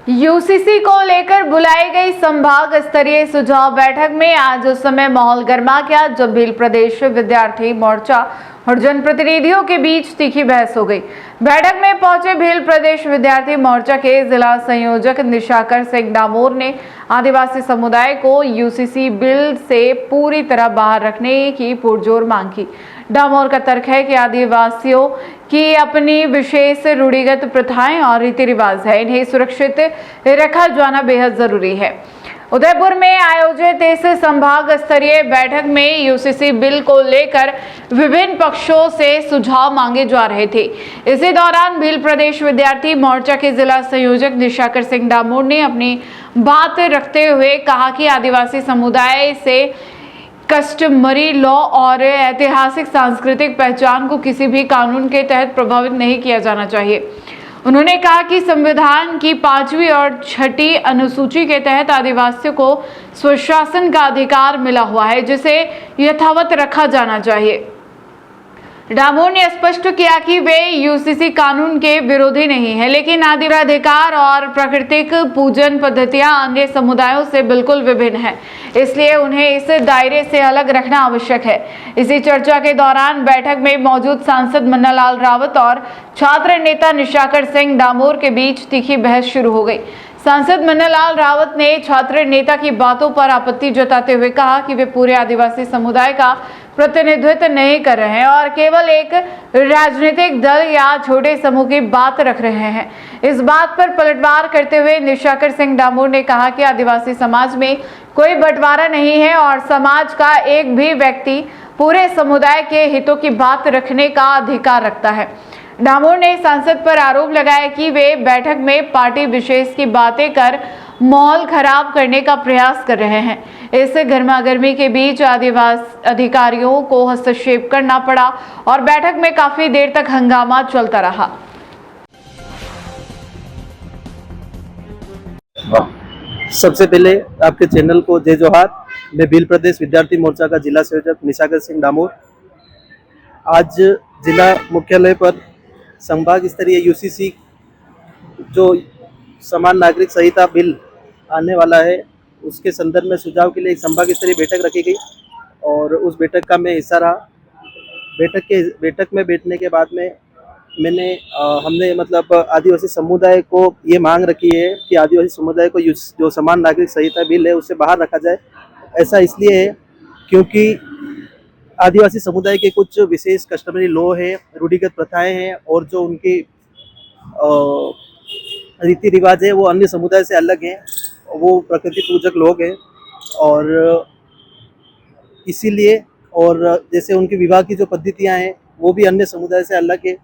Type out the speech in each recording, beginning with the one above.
UCC को लेकर बुलाई गई संभाग स्तरीय सुझाव बैठक में आज उस समय माहौल गर्मा गया जब भील प्रदेश विद्यार्थी मोर्चा और जनप्रतिनिधियों के बीच तीखी बहस हो गई। बैठक में पहुंचे भील प्रदेश विद्यार्थी मोर्चा के जिला संयोजक निशाकर सिंह डामोर ने आदिवासी समुदाय को यूसीसी बिल से पूरी तरह बाहर रखने की पुरजोर मांग की। डामोर का तर्क है कि आदिवासियों की अपनी विशेष रूढ़िगत प्रथाएं और रीति रिवाज है, इन्हें सुरक्षित रखा जाना बेहद जरूरी है। उदयपुर में आयोजित इस संभाग स्तरीय बैठक में यूसीसी बिल को लेकर विभिन्न पक्षों से सुझाव मांगे जा रहे थे। इसी दौरान भील प्रदेश विद्यार्थी मोर्चा के जिला संयोजक निशाकर सिंह डामोर ने अपनी बात रखते हुए कहा कि आदिवासी समुदाय से कस्टमरी लॉ और ऐतिहासिक सांस्कृतिक पहचान को किसी भी कानून के तहत प्रभावित नहीं किया जाना चाहिए। उन्होंने कहा कि संविधान की 5वीं और 6ठी अनुसूची के तहत आदिवासियों को स्वशासन का अधिकार मिला हुआ है, जिसे यथावत रखा जाना चाहिए। डामोर ने स्पष्ट किया कि वे यूसीसी कानून के विरोधी नहीं है, लेकिन आदिवासी अधिकार और प्राकृतिक पूजन पद्धतियां अन्य समुदायों से बिल्कुल विभिन्न है, इसलिए उन्हें इस दायरे से अलग रखना आवश्यक है। इसी चर्चा के दौरान बैठक में मौजूद सांसद मन्नालाल रावत और छात्र नेता निशाकर सिंह डामोर के बीच तीखी बहस शुरू हो गई। सांसद मन्नालाल रावत ने छात्र नेता की बातों पर आपत्ति जताते हुए कहा कि वे पूरे आदिवासी समुदाय का प्रतिनिधित्व नहीं कर रहे हैं और केवल एक राजनीतिक दल या छोटे समूह की बात रख रहे हैं। इस बात पर पलटवार करते हुए निशाकर सिंह डामोर ने कहा कि आदिवासी समाज में कोई बंटवारा नहीं है और समाज का एक भी व्यक्ति पूरे समुदाय के हितों की बात रखने का अधिकार रखता है। डामोर ने सांसद पर आरोप लगाया कि वे बैठक में पार्टी विशेष की बातें कर माहौल खराब करने का प्रयास कर रहे हैं। इस गर्मागर्मी के बीच आदिवासी अधिकारियों को हस्तक्षेप करना पड़ा और बैठक में काफी देर तक हंगामा चलता रहा। सबसे पहले आपके चैनल को जय जोहार। मैं भील प्रदेश विद्यार्थी मोर्चा का जिला संयोजक निशाकर सिंह डामोर। आज जिला मुख्यालय पर संभाग स्तरीय यूसीसी जो समान नागरिक संहिता बिल आने वाला है, उसके संदर्भ में सुझाव के लिए एक संभाग स्तरीय बैठक रखी गई और उस बैठक का मैं हिस्सा रहा। बैठक में बैठने के बाद में हमने मतलब आदिवासी समुदाय को ये मांग रखी है कि आदिवासी समुदाय को जो समान नागरिक संहिता बिल है उससे बाहर रखा जाए। ऐसा इसलिए है क्योंकि आदिवासी समुदाय के कुछ विशेष कस्टमरी लॉ है, रूढ़िगत प्रथाएं हैं और जो उनकी रीति रिवाज है वो अन्य समुदाय से अलग हैं। वो प्रकृति पूजक लोग हैं और इसीलिए और जैसे उनकी विवाह की जो पद्धतियां हैं वो भी अन्य समुदाय से अलग है।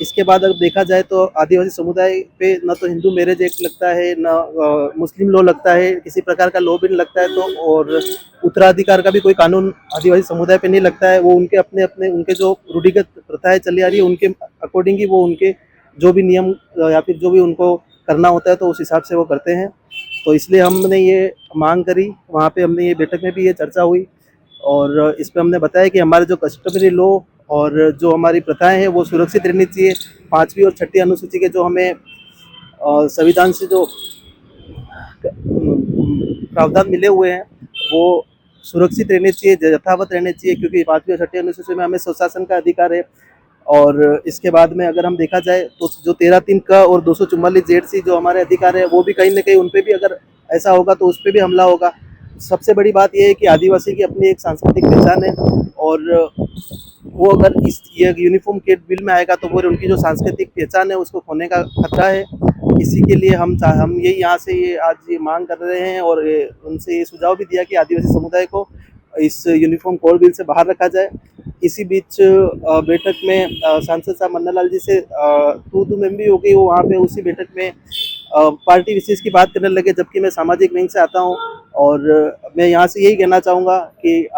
इसके बाद अगर देखा जाए तो आदिवासी समुदाय पे न तो हिंदू मैरिज एक्ट लगता है, न मुस्लिम लॉ लगता है, किसी प्रकार का लॉ भी नहीं लगता है। तो और उत्तराधिकार का भी कोई कानून आदिवासी समुदाय पे नहीं लगता है। वो उनके अपने उनके जो रूढ़िगत प्रथाएं चली आ रही है उनके अकॉर्डिंग ही वो उनके जो भी नियम या फिर जो भी उनको करना होता है तो उस हिसाब से वो करते हैं। तो इसलिए हमने ये मांग करी, वहाँ पे हमने ये बैठक में भी ये चर्चा हुई और इस पर हमने बताया कि हमारे जो कस्टमरी लॉ और जो हमारी प्रथाएं हैं वो सुरक्षित रहनी चाहिए। 5वीं और 6ठी अनुसूची के जो हमें संविधान से जो प्रावधान मिले हुए हैं वो सुरक्षित रहने चाहिए, यथावत रहने चाहिए, क्योंकि 5वीं और 6ठी अनुसूची में हमें स्वशासन का अधिकार है। और इसके बाद में अगर हम देखा जाए तो जो 13(3) का और 244 ZC जो हमारे अधिकार है वो भी कहीं ना कहीं उन पर भी अगर ऐसा होगा तो उस पर भी हमला होगा। सबसे बड़ी बात यह है कि आदिवासी की अपनी एक सांस्कृतिक पहचान है और वो अगर इस ये यूनिफॉर्म के बिल में आएगा तो वो उनकी जो सांस्कृतिक पहचान है उसको खोने का खतरा है। इसी के लिए हम ये यहाँ से ये आज ये मांग कर रहे हैं और उनसे ये सुझाव भी दिया कि आदिवासी समुदाय को इस यूनिफॉर्म कोड बिल से बाहर रखा जाए। इसी बीच बैठक में सांसद साहब मन्नालाल जी से तू में भी हो गई। वो वहाँ पे उसी बैठक में पार्टी विशेष की बात करने लगे, जबकि मैं सामाजिक विंग से आता हूँ और मैं यहाँ से यही कहना चाहूँगा कि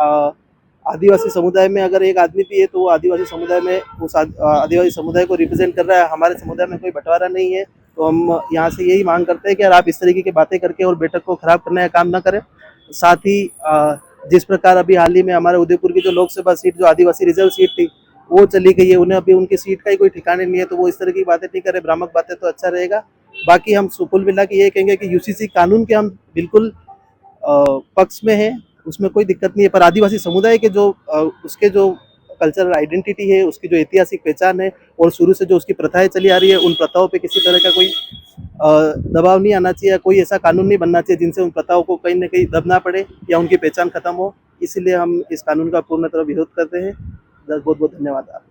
आदिवासी समुदाय में अगर एक आदमी भी है तो वो आदिवासी समुदाय में उस आदिवासी समुदाय को रिप्रेजेंट कर रहा है। हमारे समुदाय में कोई बंटवारा नहीं है। तो हम यहाँ से यही मांग करते हैं कि यार आप इस तरीके की बातें करके और बैठक को खराब करने का काम ना करें। साथ ही जिस प्रकार अभी हाल ही में हमारे उदयपुर की जो लोकसभा सीट जो आदिवासी रिजर्व सीट थी वो चली गई है, उन्हें अभी उनकी सीट का ही कोई ठिकाने नहीं है। तो वो इस तरह की बातें नहीं करे, भ्रामक बातें तो अच्छा रहेगा। बाकी हम कुल मिला के ये कहेंगे कि यूसीसी कानून के हम बिल्कुल पक्ष में हैं, उसमें कोई दिक्कत नहीं है, पर आदिवासी समुदाय के जो उसके जो कल्चरल आइडेंटिटी है, उसकी जो ऐतिहासिक पहचान है और शुरू से जो उसकी प्रथाएं चली आ रही है, उन प्रथाओं पे किसी तरह का कोई दबाव नहीं आना चाहिए, कोई ऐसा कानून नहीं बनना चाहिए जिनसे उन प्रथाओं को कहीं ना कहीं दबना पड़े या उनकी पहचान खत्म हो। इसीलिए हम इस कानून का पूर्ण तरह विरोध करते हैं। बहुत बहुत धन्यवाद आप।